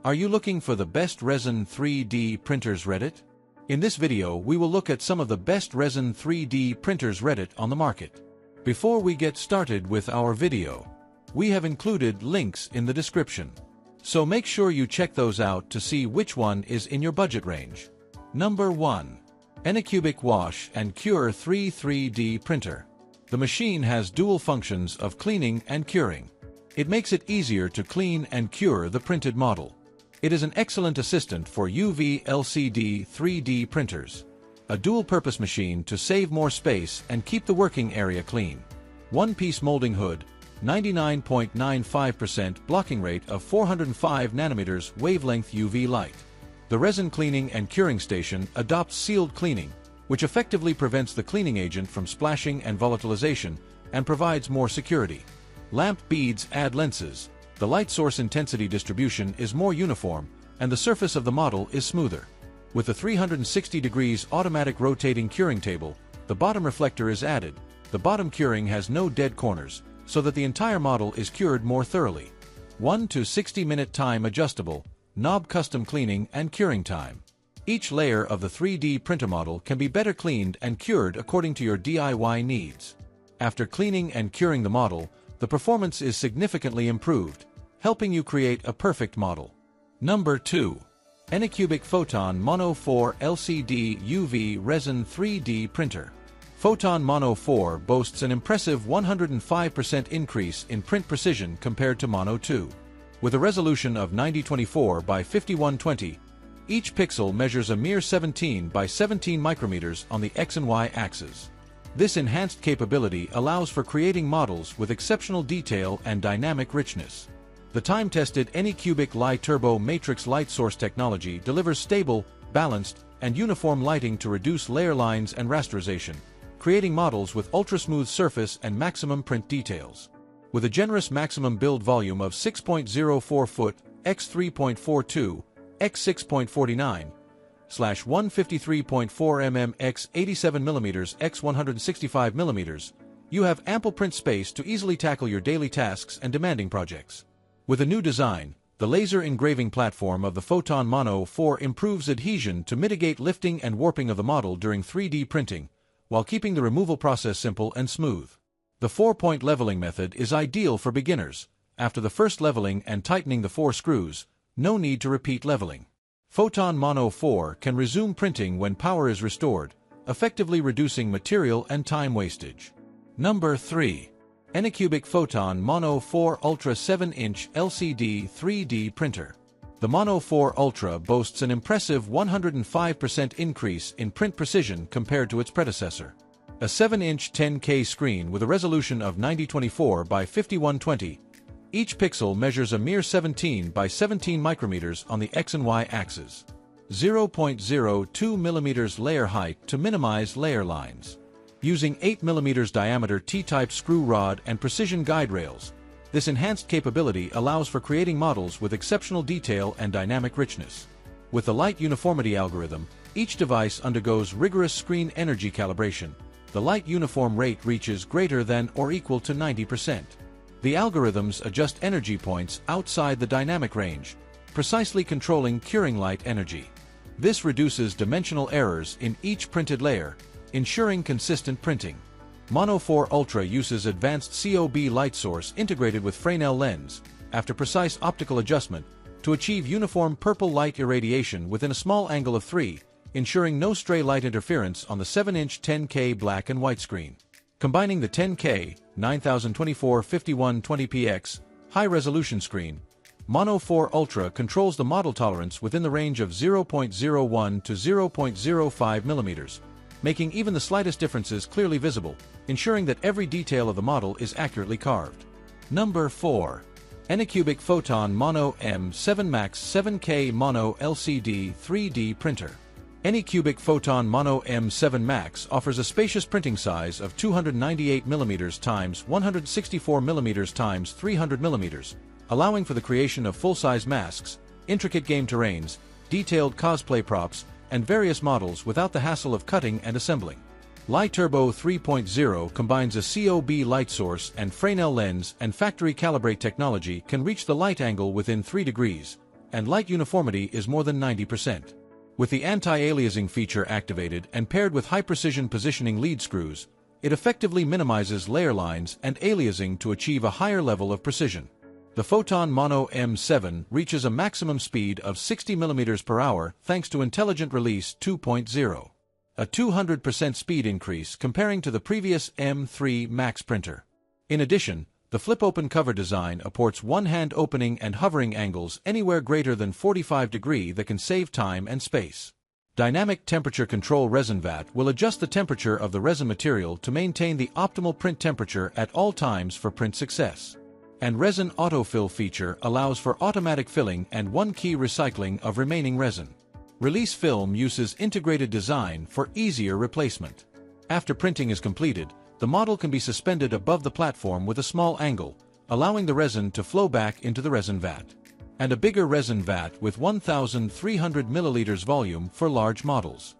Are you looking for the best resin 3D printers Reddit? In this video, we will look at some of the best resin 3D printers Reddit on the market. Before we get started with our video, we have included links in the description. So make sure you check those out to see which one is in your budget range. Number 1. ANYCUBIC Wash and Cure 3D Printer. The machine has dual functions of cleaning and curing. It makes it easier to clean and cure the printed model. It is an excellent assistant for UV LCD 3D printers. A dual-purpose machine to save more space and keep the working area clean. One-piece molding hood, 99.95% blocking rate of 405 nanometers wavelength UV light. The resin cleaning and curing station adopts sealed cleaning, which effectively prevents the cleaning agent from splashing and volatilization and provides more security. Lamp beads add lenses. The light source intensity distribution is more uniform, and the surface of the model is smoother. With a 360 degrees automatic rotating curing table, the bottom reflector is added. The bottom curing has no dead corners, so that the entire model is cured more thoroughly. 1 to 60-minute time adjustable, knob custom cleaning and curing time. Each layer of the 3D printer model can be better cleaned and cured according to your DIY needs. After cleaning and curing the model, the performance is significantly improved, helping you create a perfect model. Number 2. ANYCUBIC Photon Mono 4 LCD UV Resin 3D Printer. Photon Mono 4 boasts an impressive 105% increase in print precision compared to Mono 2. With a resolution of 9024 by 5120, each pixel measures a mere 17 by 17 micrometers on the X and Y axes. This enhanced capability allows for creating models with exceptional detail and dynamic richness. The time-tested ANYCUBIC Li Turbo Matrix light source technology delivers stable, balanced, and uniform lighting to reduce layer lines and rasterization, creating models with ultra-smooth surface and maximum print details. With a generous maximum build volume of 6.04 foot x 3.42 x 6.49 /153.4 mm x 87 mm x 165 mm, you have ample print space to easily tackle your daily tasks and demanding projects. With a new design, the laser engraving platform of the Photon Mono 4 improves adhesion to mitigate lifting and warping of the model during 3D printing, while keeping the removal process simple and smooth. The 4-point leveling method is ideal for beginners. After the first leveling and tightening the 4 screws, no need to repeat leveling. Photon Mono 4 can resume printing when power is restored, effectively reducing material and time wastage. Number 3. ANYCUBIC Photon Mono 4 Ultra 7-inch LCD 3D Printer. The Mono 4 Ultra boasts an impressive 105% increase in print precision compared to its predecessor. A 7-inch 10K screen with a resolution of 9024 by 5120, each pixel measures a mere 17 by 17 micrometers on the X and Y axes. 0.02 mm layer height to minimize layer lines. Using 8 mm diameter T-type screw rod and precision guide rails, this enhanced capability allows for creating models with exceptional detail and dynamic richness. With the light uniformity algorithm, each device undergoes rigorous screen energy calibration. The light uniform rate reaches greater than or equal to 90%. The algorithms adjust energy points outside the dynamic range, precisely controlling curing light energy. This reduces dimensional errors in each printed layer, ensuring consistent printing. Mono 4 Ultra uses advanced COB light source integrated with Fresnel lens, after precise optical adjustment, to achieve uniform purple light irradiation within a small angle of 3, ensuring no stray light interference on the 7-inch 10K black and white screen. Combining the 10K 9024-5120px high-resolution screen, Mono 4 Ultra controls the model tolerance within the range of 0.01 to 0.05 mm, making even the slightest differences clearly visible, ensuring that every detail of the model is accurately carved. Number 4. ANYCUBIC Photon Mono M7 Max 7K Mono LCD 3D Printer. ANYCUBIC Photon Mono M7 Max offers a spacious printing size of 298 mm x 164 mm x 300 mm, allowing for the creation of full-size masks, intricate game terrains, detailed cosplay props, and various models without the hassle of cutting and assembling. Li Turbo 3.0 combines a COB light source and Fresnel lens, and factory calibrate technology can reach the light angle within 3 degrees, and light uniformity is more than 90%. With the anti-aliasing feature activated and paired with high-precision positioning lead screws, it effectively minimizes layer lines and aliasing to achieve a higher level of precision. The Photon Mono M7 reaches a maximum speed of 60 mm per hour thanks to Intelligent Release 2.0, a 200% speed increase comparing to the previous M3 Max printer. In addition, the flip-open cover design supports one-hand opening and hovering angles anywhere greater than 45 degrees that can save time and space. Dynamic Temperature Control Resin Vat will adjust the temperature of the resin material to maintain the optimal print temperature at all times for print success. And Resin Autofill feature allows for automatic filling and one-key recycling of remaining resin. Release Film uses integrated design for easier replacement. After printing is completed, the model can be suspended above the platform with a small angle, allowing the resin to flow back into the resin vat. And a bigger resin vat with 1,300 milliliters volume for large models.